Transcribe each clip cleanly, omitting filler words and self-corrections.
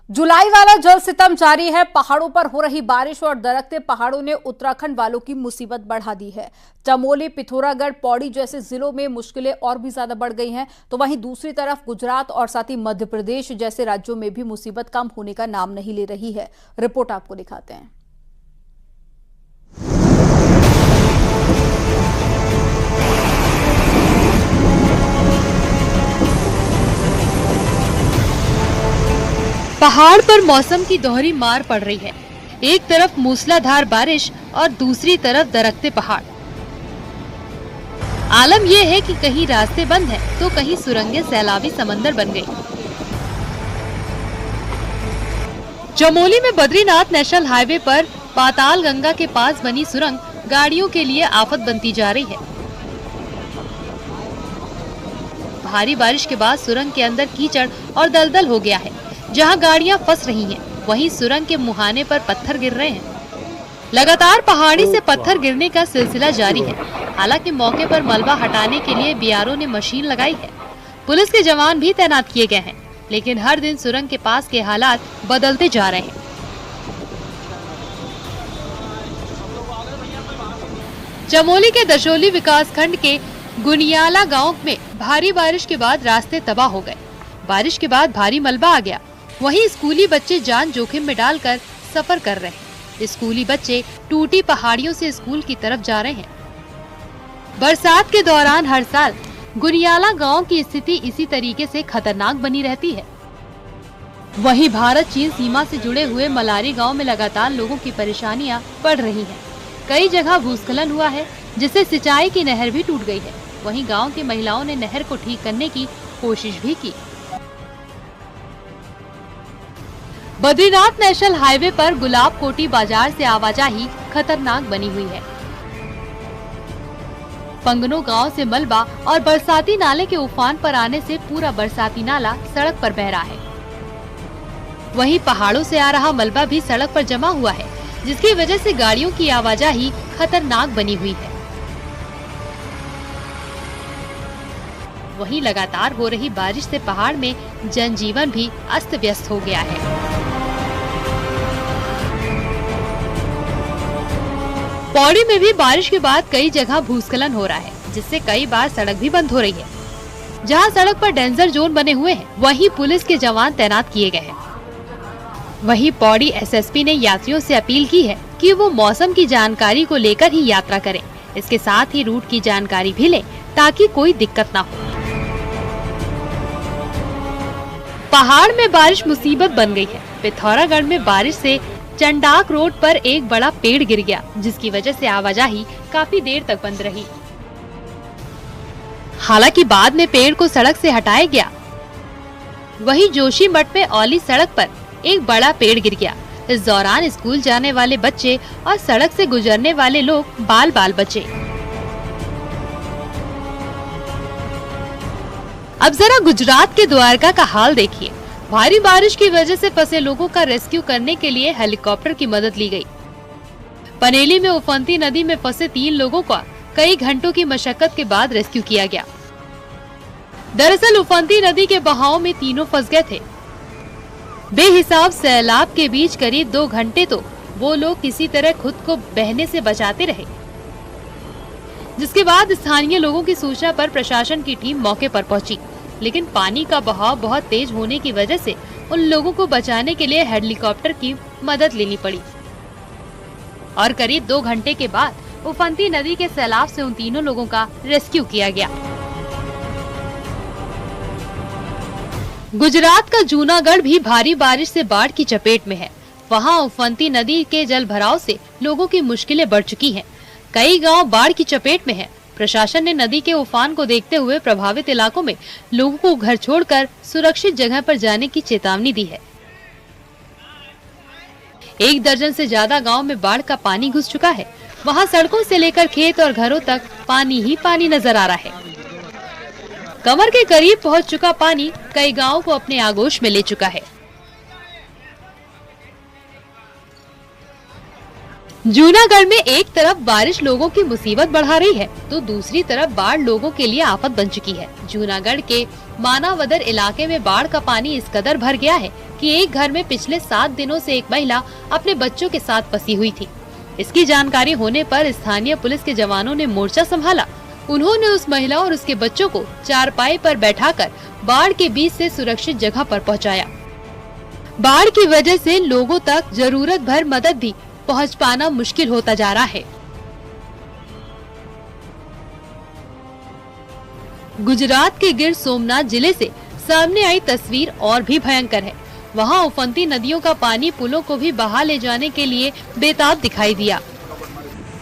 जुलाई वाला जल सितम जारी है। पहाड़ों पर हो रही बारिश और दरकते पहाड़ों ने उत्तराखंड वालों की मुसीबत बढ़ा दी है। चमोली, पिथौरागढ़, पौड़ी जैसे जिलों में मुश्किलें और भी ज्यादा बढ़ गई हैं, तो वहीं दूसरी तरफ गुजरात और साथ ही मध्य प्रदेश जैसे राज्यों में भी मुसीबत कम होने का नाम नहीं ले रही है। रिपोर्ट आपको दिखाते हैं। पहाड़ पर मौसम की दोहरी मार पड़ रही है। एक तरफ मूसलाधार बारिश और दूसरी तरफ दरकते पहाड़। आलम यह है कि कहीं रास्ते बंद हैं, तो कहीं सुरंगें सैलाबी समंदर बन गई। चमोली में बद्रीनाथ नेशनल हाईवे पर पाताल गंगा के पास बनी सुरंग गाड़ियों के लिए आफत बनती जा रही है। भारी बारिश के बाद सुरंग के अंदर कीचड़ और दलदल हो गया है। जहां गाड़ियां फंस रही हैं, वहीं सुरंग के मुहाने पर पत्थर गिर रहे हैं। लगातार पहाड़ी से पत्थर गिरने का सिलसिला जारी है। हालांकि मौके पर मलबा हटाने के लिए बीआरओ ने मशीन लगाई है। पुलिस के जवान भी तैनात किए गए हैं, लेकिन हर दिन सुरंग के पास के हालात बदलते जा रहे हैं। चमोली के दशोली विकासखंड के गुनियाला गांव में भारी बारिश के बाद रास्ते तबाह हो गए। बारिश के बाद भारी मलबा आ गया। वहीं स्कूली बच्चे जान जोखिम में डालकर सफर कर रहे हैं। स्कूली बच्चे टूटी पहाड़ियों से स्कूल की तरफ जा रहे हैं। बरसात के दौरान हर साल गुनियाला गांव की स्थिति इसी तरीके से खतरनाक बनी रहती है। वहीं भारत चीन सीमा से जुड़े हुए मलारी गांव में लगातार लोगों की परेशानियां बढ़ रही हैं। कई जगह भूस्खलन हुआ है, जिससे सिंचाई की नहर भी टूट गई है। वहीं गांव की महिलाओं ने नहर को ठीक करने की कोशिश भी की। बद्रीनाथ नेशनल हाईवे पर गुलाब कोटी बाजार से आवाजाही खतरनाक बनी हुई है। पंगनो गांव से मलबा और बरसाती नाले के उफान पर आने से पूरा बरसाती नाला सड़क पर बह रहा है। वहीं पहाड़ों से आ रहा मलबा भी सड़क पर जमा हुआ है, जिसकी वजह से गाड़ियों की आवाजाही खतरनाक बनी हुई है। वहीं लगातार हो रही बारिश से पहाड़ में जनजीवन भी अस्त व्यस्त हो गया है। पौड़ी में भी बारिश के बाद कई जगह भूस्खलन हो रहा है, जिससे कई बार सड़क भी बंद हो रही है। जहां सड़क पर डेंजर जोन बने हुए हैं, वहीं पुलिस के जवान तैनात किए गए हैं। वहीं पौड़ी एसएसपी ने यात्रियों से अपील की है कि वो मौसम की जानकारी को लेकर ही यात्रा करें। इसके साथ ही रूट की जानकारी भी लें, ताकि कोई दिक्कत ना हो। पहाड़ में बारिश मुसीबत बन गई है। पिथौरागढ़ में बारिश से चंडाक रोड पर एक बड़ा पेड़ गिर गया, जिसकी वजह से आवाजाही काफी देर तक बंद रही। हालांकि बाद में पेड़ को सड़क से हटाया गया। वहीं जोशीमठ में औली सड़क पर एक बड़ा पेड़ गिर गया। इस दौरान स्कूल जाने वाले बच्चे और सड़क से गुजरने वाले लोग बाल बाल बचे। अब जरा गुजरात के द्वारका का हाल देखिए। भारी बारिश की वजह से फंसे लोगों का रेस्क्यू करने के लिए हेलीकॉप्टर की मदद ली गई। पनेली में उफनती नदी में फंसे 3 लोगों का कई घंटों की मशक्कत के बाद रेस्क्यू किया गया। दरअसल उफनती नदी के बहाव में तीनों फंस गए थे। बेहिसाब सैलाब के बीच करीब 2 घंटे तो वो लोग किसी तरह खुद को बहने से बचाते रहे, जिसके बाद स्थानीय लोगों की सूचना पर प्रशासन की टीम मौके पर पहुंची। लेकिन पानी का बहाव बहुत तेज होने की वजह से उन लोगों को बचाने के लिए हेलीकॉप्टर की मदद लेनी पड़ी और करीब 2 घंटे के बाद उफनती नदी के सैलाब से उन तीनों लोगों का रेस्क्यू किया गया। गुजरात का जूनागढ़ भी भारी बारिश से बाढ़ की चपेट में है। वहां उफनती नदी के जल भराव से लोगों की मुश्किलें बढ़ चुकी हैं। कई गांव बाढ़ की चपेट में हैं। प्रशासन ने नदी के उफान को देखते हुए प्रभावित इलाकों में लोगों को घर छोड़कर सुरक्षित जगह पर जाने की चेतावनी दी है। 1 दर्जन से ज्यादा गांव में बाढ़ का पानी घुस चुका है। वहां सड़कों से लेकर खेत और घरों तक पानी ही पानी नजर आ रहा है। कमर के करीब पहुंच चुका पानी कई गांवों को अपने आगोश में ले चुका है। जूनागढ़ में एक तरफ बारिश लोगों की मुसीबत बढ़ा रही है तो दूसरी तरफ बाढ़ लोगों के लिए आफत बन चुकी है। जूनागढ़ के मानावदर इलाके में बाढ़ का पानी इस कदर भर गया है कि एक घर में पिछले 7 दिनों से एक महिला अपने बच्चों के साथ फंसी हुई थी। इसकी जानकारी होने पर स्थानीय पुलिस के जवानों ने मोर्चा संभाला। उन्होंने उस महिला और उसके बच्चों को चारपाई पर बैठाकर बाढ़ के बीच से सुरक्षित जगह पर पहुंचाया। बाढ़ की वजह से लोगों तक जरूरत भर मदद भी पहुंच पाना मुश्किल होता जा रहा है। गुजरात के गिर सोमनाथ जिले से सामने आई तस्वीर और भी भयंकर है। वहां उफनती नदियों का पानी पुलों को भी बहा ले जाने के लिए बेताब दिखाई दिया।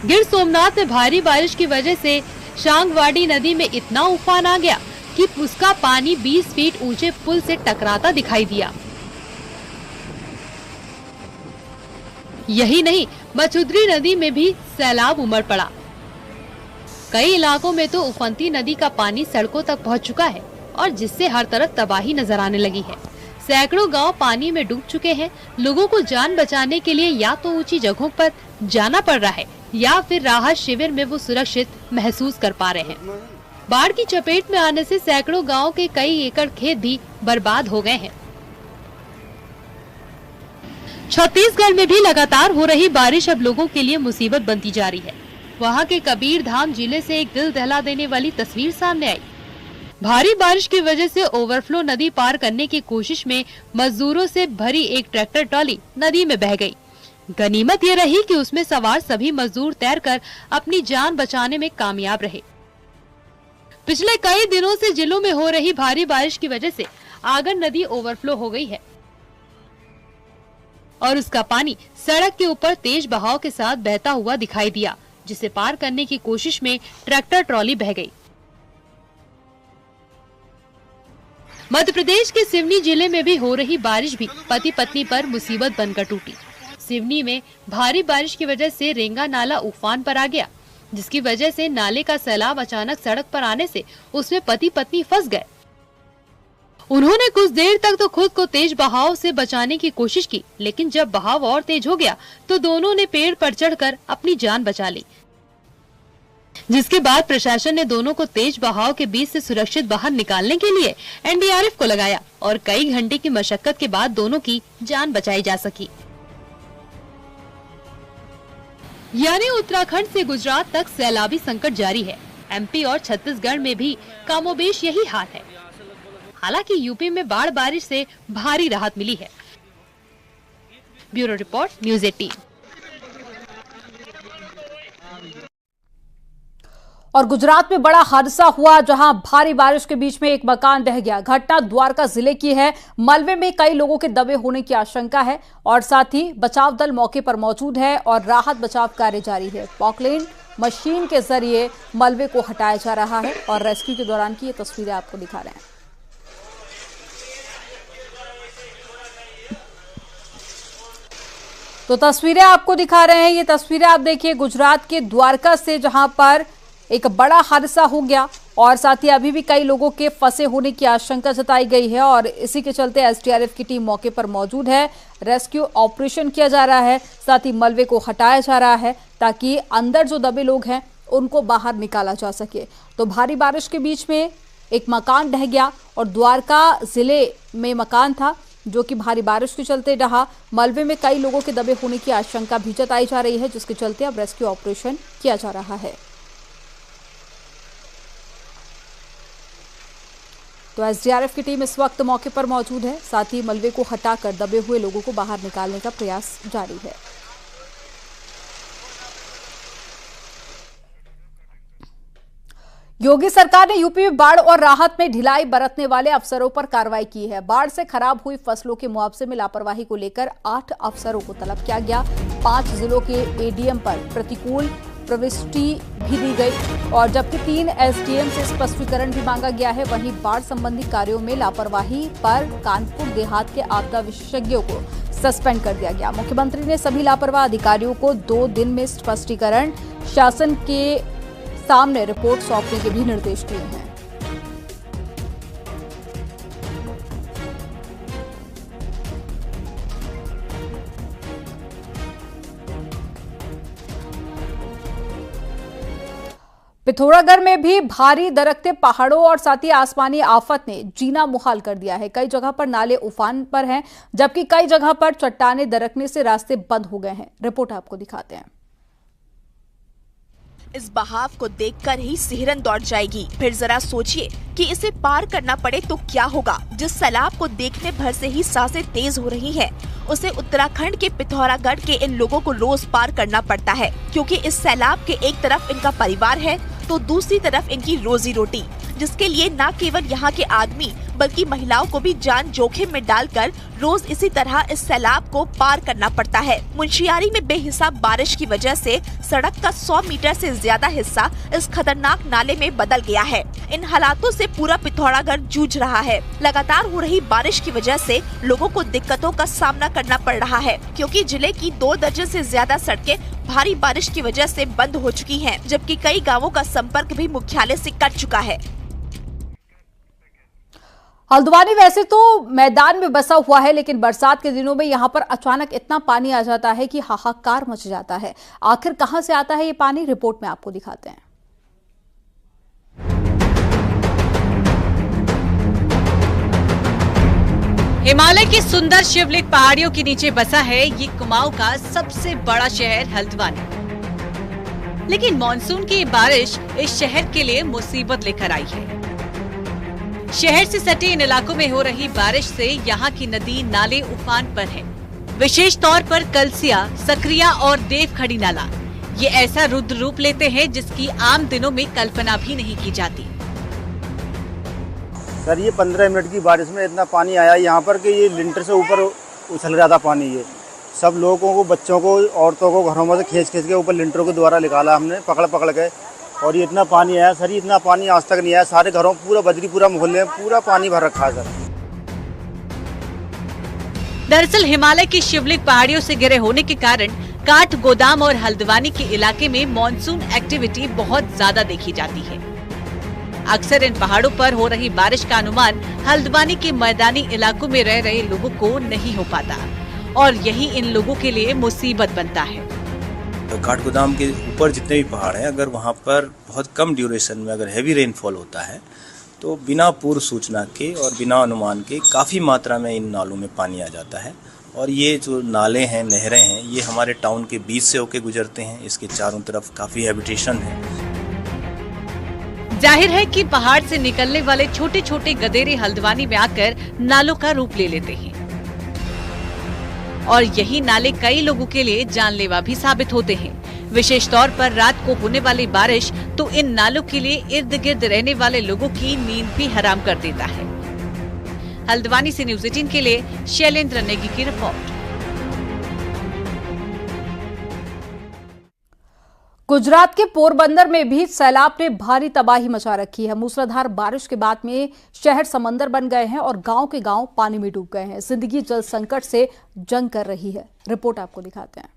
गिर सोमनाथ में भारी बारिश की वजह से शांगवाड़ी नदी में इतना उफान आ गया कि उसका पानी 20 फीट ऊंचे पुल से टकराता दिखाई दिया। यही नहीं, मछुद्री नदी में भी सैलाब उमड़ पड़ा। कई इलाकों में तो उफनती नदी का पानी सड़कों तक पहुंच चुका है और जिससे हर तरफ तबाही नजर आने लगी है। सैकड़ों गांव पानी में डूब चुके हैं। लोगों को जान बचाने के लिए या तो ऊंची जगहों पर जाना पड़ रहा है या फिर राहत शिविर में वो सुरक्षित महसूस कर पा रहे हैं। बाढ़ की चपेट में आने से सैकड़ों गाँव के कई एकड़ खेत भी बर्बाद हो गए हैं। छत्तीसगढ़ में भी लगातार हो रही बारिश अब लोगों के लिए मुसीबत बनती जा रही है। वहां के कबीरधाम जिले से एक दिल दहला देने वाली तस्वीर सामने आई। भारी बारिश की वजह से ओवरफ्लो नदी पार करने की कोशिश में मजदूरों से भरी एक ट्रैक्टर ट्रॉली नदी में बह गई। गनीमत ये रही कि उसमें सवार सभी मजदूर तैरकर अपनी जान बचाने में कामयाब रहे। पिछले कई दिनों से जिलों में हो रही भारी बारिश की वजह से आगर नदी ओवरफ्लो हो गई है और उसका पानी सड़क के ऊपर तेज बहाव के साथ बहता हुआ दिखाई दिया, जिसे पार करने की कोशिश में ट्रैक्टर ट्रॉली बह गई। मध्य प्रदेश के सिवनी जिले में भी हो रही बारिश भी पति पत्नी पर मुसीबत बनकर टूटी। सिवनी में भारी बारिश की वजह से रेंगा नाला उफान पर आ गया, जिसकी वजह से नाले का सैलाब अचानक सड़क पर आने से उसमें पति पत्नी फंस गए। उन्होंने कुछ देर तक तो खुद को तेज बहाव से बचाने की कोशिश की, लेकिन जब बहाव और तेज हो गया तो दोनों ने पेड़ पर चढ़कर अपनी जान बचा ली, जिसके बाद प्रशासन ने दोनों को तेज बहाव के बीच से सुरक्षित बाहर निकालने के लिए एनडीआरएफ को लगाया और कई घंटे की मशक्कत के बाद दोनों की जान बचाई जा सकी। यानी उत्तराखंड से गुजरात तक सैलाबी संकट जारी है। एमपी और छत्तीसगढ़ में भी कमोबेश यही हाल है। हालांकि यूपी में बाढ़ बारिश से भारी राहत मिली है। Bureau report, news 18। और गुजरात में बड़ा हादसा हुआ, जहां भारी बारिश के बीच में एक मकान ढह गया। घटना द्वारका जिले की है। मलबे में कई लोगों के दबे होने की आशंका है और साथ ही बचाव दल मौके पर मौजूद है और राहत बचाव कार्य जारी है। पॉकलेन मशीन के जरिए मलबे को हटाया जा रहा है और रेस्क्यू के दौरान की ये तस्वीरें आपको दिखा रहे हैं। तो तस्वीरें आपको दिखा रहे हैं। ये तस्वीरें आप देखिए गुजरात के द्वारका से, जहां पर एक बड़ा हादसा हो गया और साथ ही अभी भी कई लोगों के फंसे होने की आशंका जताई गई है और इसी के चलते एसडीआरएफ की टीम मौके पर मौजूद है। रेस्क्यू ऑपरेशन किया जा रहा है, साथ ही मलबे को हटाया जा रहा है ताकि अंदर जो दबे लोग हैं उनको बाहर निकाला जा सके। तो भारी बारिश के बीच में एक मकान ढह गया और द्वारका जिले में मकान था जो कि भारी बारिश के चलते ढहा। मलबे में कई लोगों के दबे होने की आशंका भी जताई जा रही है, जिसके चलते अब रेस्क्यू ऑपरेशन किया जा रहा है। तो एसडीआरएफ की टीम इस वक्त मौके पर मौजूद है, साथ ही मलबे को हटाकर दबे हुए लोगों को बाहर निकालने का प्रयास जारी है। योगी सरकार ने यूपी में बाढ़ और राहत में ढिलाई बरतने वाले अफसरों पर कार्रवाई की है। बाढ़ से खराब हुई फसलों के मुआवजे में लापरवाही को लेकर 8 अफसरों को तलब किया गया। 5 जिलों के एडीएम पर प्रतिकूल प्रविष्टि भी दी गई और जबकि 3 एसडीएम से स्पष्टीकरण भी मांगा गया है। वहीं बाढ़ संबंधी कार्यों में लापरवाही पर कानपुर देहात के आपदा विशेषज्ञों को सस्पेंड कर दिया गया। मुख्यमंत्री ने सभी लापरवाह अधिकारियों को 2 दिन में स्पष्टीकरण शासन के सामने रिपोर्ट सौंपने के भी निर्देश दिए हैं। पिथौरागढ़ में भी भारी दरकते पहाड़ों और साथ ही आसमानी आफत ने जीना मुहाल कर दिया है। कई जगह पर नाले उफान पर हैं, जबकि कई जगह पर चट्टानें दरकने से रास्ते बंद हो गए हैं। रिपोर्ट आपको दिखाते हैं। इस बहाव को देखकर ही सिहरन दौड़ जाएगी। फिर जरा सोचिए कि इसे पार करना पड़े तो क्या होगा। जिस सैलाब को देखने भर से ही सांसें तेज हो रही हैं, उसे उत्तराखंड के पिथौरागढ़ के इन लोगों को रोज पार करना पड़ता है, क्योंकि इस सैलाब के एक तरफ इनका परिवार है तो दूसरी तरफ इनकी रोजी रोटी, जिसके लिए न केवल यहाँ के आदमी बल्कि महिलाओं को भी जान जोखिम में डालकर रोज इसी तरह इस सैलाब को पार करना पड़ता है। मुंशियारी में बेहिसाब बारिश की वजह से सड़क का 100 मीटर से ज्यादा हिस्सा इस खतरनाक नाले में बदल गया है। इन हालातों से पूरा पिथौरागढ़ जूझ रहा है। लगातार हो रही बारिश की वजह से लोगों को दिक्कतों का सामना करना पड़ रहा है, क्योंकि जिले की 2 दर्जन से ज्यादा सड़कें भारी बारिश की वजह से बंद हो चुकी हैं, जबकि कई गांवों का संपर्क भी मुख्यालय से कट चुका है। हल्द्वानी वैसे तो मैदान में बसा हुआ है, लेकिन बरसात के दिनों में यहां पर अचानक इतना पानी आ जाता है कि हाहाकार मच जाता है। आखिर कहां से आता है ये पानी, रिपोर्ट में आपको दिखाते हैं। हिमालय की सुंदर शिवलिक पहाड़ियों के नीचे बसा है ये कुमाऊं का सबसे बड़ा शहर हल्द्वानी। लेकिन मानसून की बारिश इस शहर के लिए मुसीबत लेकर आई है। शहर से सटे इन इलाकों में हो रही बारिश से यहाँ की नदी नाले उफान पर है। विशेष तौर पर कलसिया, सकरिया और देवखड़ी नाला ये ऐसा रुद्र रूप लेते हैं जिसकी आम दिनों में कल्पना भी नहीं की जाती। सर, ये 15 मिनट की बारिश में इतना पानी आया यहाँ पर कि ये लिंटर से ऊपर उछल रहा था पानी। ये सब लोगों को, बच्चों को, औरतों को घरों में से खींच के ऊपर लिंटरों के द्वारा निकाला हमने, पकड़ के। और ये इतना पानी आया सर, ये इतना पानी आज तक नहीं आया। सारे घरों पूरा बजरीपुरा मोहल्ले में पूरा पानी भर रखा है सर। दरअसल हिमालय की शिवलिक पहाड़ियों से घिरे होने के कारण काठ गोदाम और हल्द्वानी के इलाके में मॉनसून एक्टिविटी बहुत ज्यादा देखी जाती है। अक्सर इन पहाड़ों पर हो रही बारिश का अनुमान हल्द्वानी के मैदानी इलाकों में रह रहे लोगों को नहीं हो पाता और यही इन लोगों के लिए मुसीबत बनता है। काठगोदाम के ऊपर जितने भी पहाड़ हैं, अगर वहाँ पर बहुत कम ड्यूरेशन में अगर हैवी रेनफॉल होता है तो बिना पूर्व सूचना के और बिना अनुमान के काफ़ी मात्रा में इन नालों में पानी आ जाता है। और ये जो नाले हैं, नहरें हैं, ये हमारे टाउन के बीच से होके गुजरते हैं। इसके चारों तरफ काफ़ी हैबिटेशन है। जाहिर है कि पहाड़ से निकलने वाले छोटे छोटे गदेरे हल्द्वानी में आकर नालों का रूप ले लेते हैं और यही नाले कई लोगों के लिए जानलेवा भी साबित होते हैं। विशेष तौर पर रात को होने वाली बारिश तो इन नालों के लिए इर्द गिर्द रहने वाले लोगों की नींद भी हराम कर देता है। हल्द्वानी से न्यूज़ 18 के लिए शैलेंद्र नेगी की रिपोर्ट। गुजरात के पोरबंदर में भी सैलाब ने भारी तबाही मचा रखी है। मूसलाधार बारिश के बाद में शहर समंदर बन गए हैं और गांव के गांव पानी में डूब गए हैं। जिंदगी जल संकट से जंग कर रही है। रिपोर्ट आपको दिखाते हैं।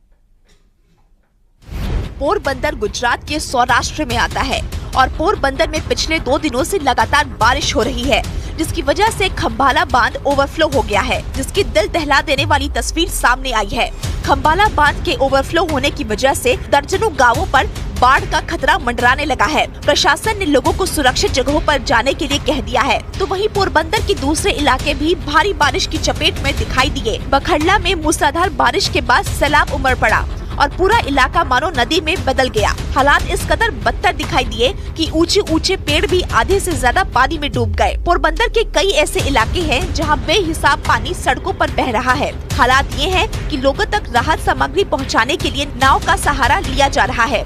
पोरबंदर गुजरात के सौराष्ट्र में आता है और पोरबंदर में पिछले 2 दिनों से लगातार बारिश हो रही है, जिसकी वजह से खम्बाला बांध ओवरफ्लो हो गया है, जिसकी दिल दहला देने वाली तस्वीर सामने आई है। खम्बाला बांध के ओवरफ्लो होने की वजह से दर्जनों गांवों पर बाढ़ का खतरा मंडराने लगा है। प्रशासन ने लोगों को सुरक्षित जगहों पर जाने के लिए कह दिया है। तो वहीं पोरबंदर के दूसरे इलाके भी भारी बारिश की चपेट में दिखाई दिए। बखरला में मूसलाधार बारिश के बाद सैलाब उमड़ पड़ा और पूरा इलाका मानो नदी में बदल गया। हालात इस कदर बदतर दिखाई दिए कि ऊंचे पेड़ भी आधे से ज्यादा पानी में डूब गए। पोरबंदर के कई ऐसे इलाके हैं जहां बेहिसाब पानी सड़कों पर बह रहा है। हालात ये हैं कि लोगों तक राहत सामग्री पहुंचाने के लिए नाव का सहारा लिया जा रहा है,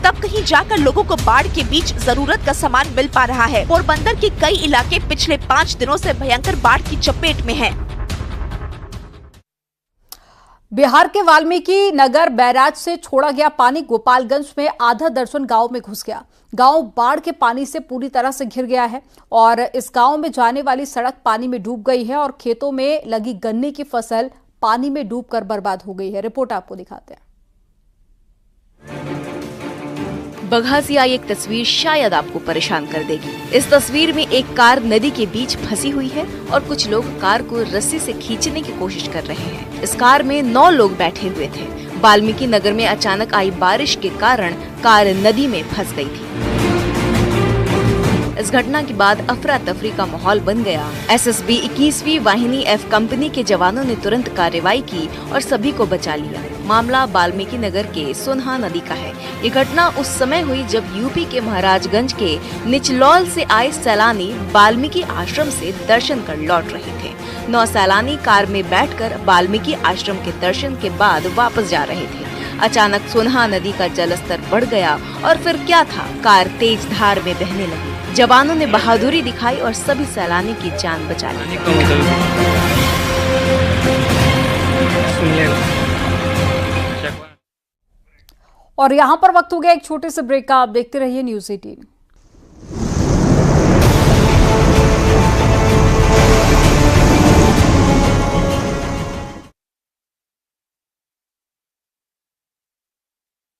तब कहीं जाकर लोगों को बाढ़ के बीच जरूरत का सामान मिल पा रहा है। पोरबंदर के कई इलाके पिछले 5 दिनों से भयंकर बाढ़ की चपेट में हैं। बिहार के वाल्मीकि नगर बैराज से छोड़ा गया पानी गोपालगंज में आधा दर्जन गांव में घुस गया। गांव बाढ़ के पानी से पूरी तरह से घिर गया है और इस गांव में जाने वाली सड़क पानी में डूब गई है और खेतों में लगी गन्ने की फसल पानी में डूबकर बर्बाद हो गई है। रिपोर्ट आपको दिखाते हैं। बगहा से आई एक तस्वीर शायद आपको परेशान कर देगी। इस तस्वीर में एक कार नदी के बीच फंसी हुई है और कुछ लोग कार को रस्सी से खींचने की कोशिश कर रहे हैं। इस कार में 9 लोग बैठे हुए थे। वाल्मीकि नगर में अचानक आई बारिश के कारण कार नदी में फंस गई थी। इस घटना के बाद अफरा तफरी का माहौल बन गया। एसएसबी 21वीं वाहिनी F कंपनी के जवानों ने तुरंत कार्रवाई की और सभी को बचा लिया। मामला वाल्मीकि नगर के सोनहा नदी का है। ये घटना उस समय हुई जब यूपी के महाराजगंज के निचलौल से आए सैलानी वाल्मीकि आश्रम से दर्शन कर लौट रहे थे। 9 सैलानी कार में बैठकर वाल्मीकि आश्रम के दर्शन के बाद वापस जा रहे थे। अचानक सोनहा नदी का जलस्तर बढ़ गया और फिर क्या था, कार तेज धार में बहने लगी। जवानों ने बहादुरी दिखाई और सभी सैलानी की जान बचा ली। और यहाँ पर वक्त हो गया एक छोटे से ब्रेक का। आप देखते रहिए न्यूज़ 18।